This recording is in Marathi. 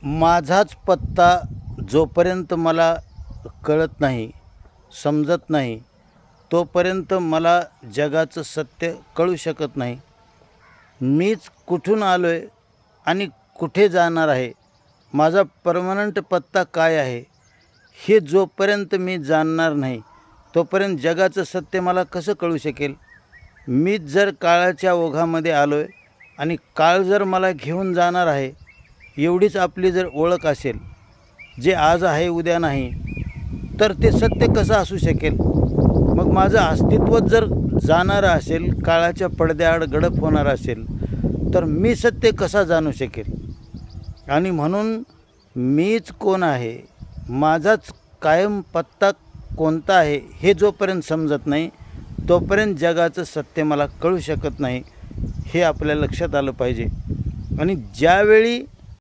माझाच पत्ता जोपर्यंत मला कळत नाही, समजत नाही, तोपर्यंत मला जगाचं सत्य कळू शकत नाही. मीच कुठून आलो आहे आणि कुठे जाणार आहे, माझा परमनंट पत्ता काय आहे, हे जोपर्यंत मी जाणणार नाही, तोपर्यंत जगाचं सत्य मला कसं कळू शकेल. मीच जर काळाच्या ओघामध्ये आलो आहे आणि काळ जर मला घेऊन जाणार आहे, एवढीच आपली जर ओळख असेल, जे आज आहे उद्या नाही, तर ते सत्य कसं असू शकेल. मग माझं अस्तित्वच जर जाणारं असेल, काळाच्या पडद्याआड गडप होणार असेल, तर मी सत्य कसा जाणू शकेल. आणि म्हणून मीच कोण आहे, माझाच कायम पत्ता कोणता आहे, हे जोपर्यंत समजत नाही, तोपर्यंत जगाचं सत्य मला कळू शकत नाही. हे आपल्या लक्षात आलं पाहिजे. आणि ज्यावेळी